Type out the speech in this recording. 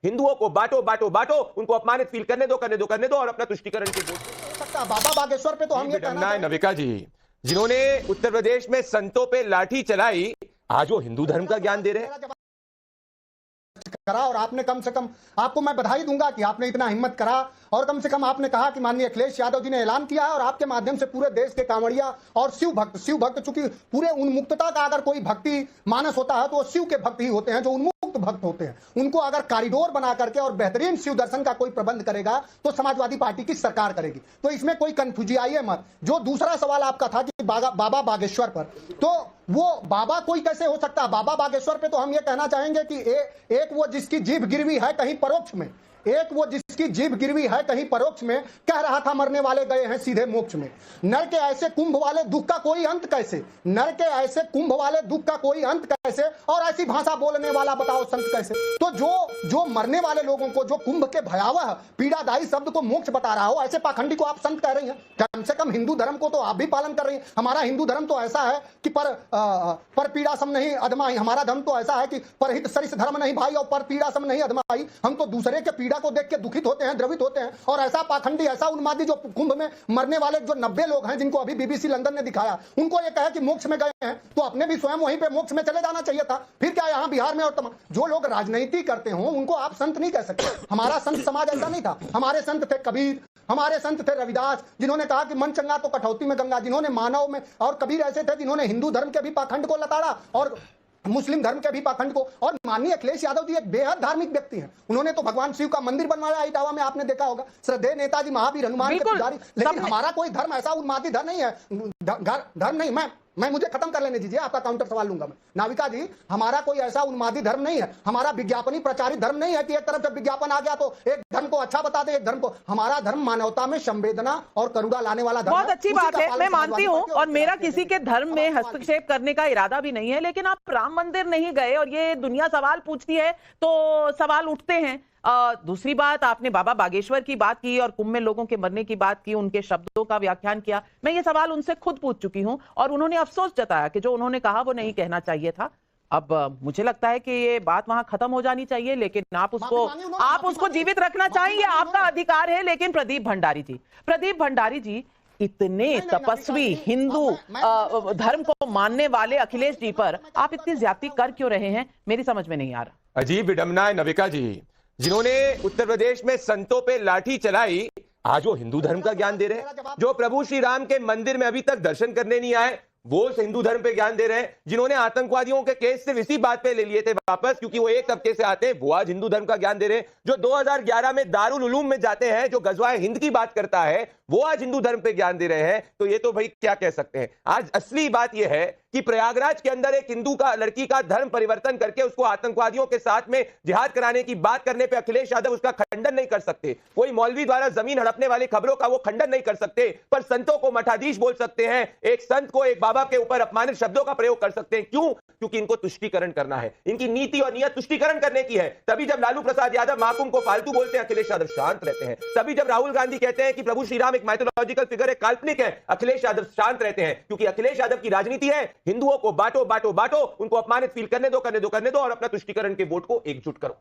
हिंदुओं को बांटो बांटो बांटो, उनको अपमानित फील करने दो और अपना तुष्टिकरण के वोट। बाबा बागेश्वर पे तो हम ये कहना है नविका जी, जिन्होंने उत्तर प्रदेश में संतों पे लाठी चलाई, आज वो हिंदू धर्म का ज्ञान दे रहे हैं। करा और आपने कम से कम, आपको मैं बधाई दूंगा कि आपने इतना हिम्मत करा और कम से कम आपने कहा कि माननीय अखिलेश यादव जी ने ऐलान किया है और आपके माध्यम से पूरे देश के कांवड़िया और शिव भक्त चूंकि पूरे उन्मुक्तता का अगर कोई भक्ति मानस होता है तो वो शिव के भक्त ही होते हैं, जो उन्मुक्त भक्त होते हैं। उनको अगर कॉरिडोर बना करके और बेहतरीन शिव दर्शन का कोई प्रबंध करेगा तो समाजवादी पार्टी की सरकार करेगी, तो इसमें कोई कंफ्यूजियाई मत। जो दूसरा सवाल आपका था कि बाबा बागेश्वर पर, तो वो बाबा कोई कैसे हो सकता है? बाबा बागेश्वर पे तो हम ये कहना चाहेंगे कि एक वो जिसकी जीभ गिरवी है कहीं परोक्ष में, कह रहा था मरने वाले गए हैं सीधे मोक्ष में। नर के ऐसे कुंभ वाले दुख का कोई अंत कैसे, और ऐसी भाषा बोलने वाला बताओ संत कैसे? तो जो मरने वाले लोगों को, जो कुंभ के भयावह पीड़ादायी शब्द को मोक्ष बता रहा हो, ऐसे पाखंडी को आप संत कह रही हैं। कम से कम हिंदू धर्म को तो आप भी पालन कर रही हैं। हमारा हिंदू धर्म तो ऐसा है कि पर पीड़ा सम नहीं अधमाई, हमारा धर्म तो ऐसा है कि परहित सरिस धर्म नहीं भाई और पर पीड़ा सम नहीं अधमाई। हम तो दूसरे के पीड़ा को देख के दुखित होते हैं, द्रवित होते हैं। और ऐसा पाखंडी, ऐसा उन्मादी जो कुंभ में मरने वाले जो 90 लोग हैं जिनको अभी बीबीसी लंदन ने दिखाया, उनको ये कहा कि मोक्ष में गए हैं, तो अपने भी स्वयं वहीं पे मोक्ष में चले जाना चाहिए था। फिर क्या यहाँ बिहार में और जो लोग राजनीति करते हो उनको आप संत नहीं कह सकते। हमारा संत समाज ऐसा नहीं था। हमारे संत थे कबीर, हमारे संत थे रविदास, जिन्होंने कहा कि मन चंगा तो कठौती में गंगा, जिन्होंने मानव में, और कबीर ऐसे थे जिन्होंने हिंदू धर्म के भी पाखंड को लताड़ा और मुस्लिम धर्म के भी पाखंड को। और माननीय अखिलेश यादव जी एक बेहद धार्मिक व्यक्ति हैं। उन्होंने तो भगवान शिव का मंदिर बनवाया इटावा में, आपने देखा होगा, श्रद्धेय नेताजी महावीर हनुमान के पुजारी। लेकिन हमारा कोई धर्म ऐसा उन्मादी धर्म नहीं है, धर्म नहीं। मैं मुझे खत्म कर लेने दीजिए, आपका काउंटर सवाल लूंगा मैं। नाविका जी, हमारा कोई ऐसा उन्मादी धर्म नहीं है, हमारा विज्ञापनी प्रचारित धर्म नहीं है कि एक तरफ जब विज्ञापन आ गया तो एक धर्म को अच्छा बता दे, एक धर्म को। हमारा धर्म मानवता में संवेदना और करुणा लाने वाला धर्म। बहुत अच्छी बात है, मैं मानती हूँ, और मेरा किसी के धर्म में हस्तक्षेप करने का इरादा भी नहीं है। लेकिन आप राम मंदिर नहीं गए और ये दुनिया सवाल पूछती है तो सवाल उठते हैं। दूसरी बात, आपने बाबा बागेश्वर की बात की और कुंभ में लोगों के मरने की बात की, उनके शब्दों का व्याख्यान किया। मैं ये सवाल उनसे खुद पूछ चुकी हूं और उन्होंने अफसोस जताया कि जो उन्होंने कहा वो नहीं कहना चाहिए था। अब मुझे लगता है कि ये बात वहां खत्म हो जानी चाहिए, लेकिन आप उसको जीवित रखना चाहेंगे, आपका अधिकार है। लेकिन प्रदीप भंडारी जी इतने तपस्वी हिंदू धर्म को मानने वाले अखिलेश जी पर आप इतनी ज्यादती कर क्यों रहे हैं? मेरी समझ में नहीं आ रहा। अजीब विडंबना है नविका जी, जिन्होंने उत्तर प्रदेश में संतों पे लाठी चलाई, आज वो हिंदू धर्म का ज्ञान दे रहे हैं। जो प्रभु श्री राम के मंदिर में अभी तक दर्शन करने नहीं आए, वो हिंदू धर्म पे ज्ञान दे रहे हैं। जिन्होंने आतंकवादियों के केस सिर्फ इसी बात पे ले लिए थे वापस क्योंकि वो एक तबके से आते हैं, वो आज हिंदू धर्म का ज्ञान दे रहे हैं। जो 2011 में दारुल उलूम में जाते हैं, जो गजवाए हिंद की बात करता है, वो आज हिंदू धर्म पे ज्ञान दे रहे हैं। तो ये तो भाई क्या कह सकते हैं। आज असली बात यह है कि प्रयागराज के अंदर एक हिंदू का लड़की का धर्म परिवर्तन करके उसको आतंकवादियों के साथ में जिहाद कराने की बात करने पे अखिलेश यादव उसका खंडन नहीं कर सकते। कोई मौलवी द्वारा जमीन हड़पने वाली खबरों का वो खंडन नहीं कर सकते, पर संतों को मठाधीश बोल सकते हैं। एक संत को, एक बाबा के ऊपर अपमानित शब्दों का प्रयोग कर सकते हैं। क्यों? क्योंकि इनको तुष्टीकरण करना है। इनकी नीति और नियत तुष्टीकरण करने की है। तभी जब लालू प्रसाद यादव महाकुंभ को फालतू बोलते हैं, अखिलेश यादव शांत रहते हैं। तभी जब राहुल गांधी कहते हैं कि प्रभु श्री राम एक माइथोलॉजिकल फिगर है, काल्पनिक है, अखिलेश यादव शांत रहते हैं। क्योंकि अखिलेश यादव की राजनीति है हिंदुओं को बांटो बांटो बांटो, उनको अपमानित फील करने दो और अपना तुष्टीकरण के वोट को एकजुट करो।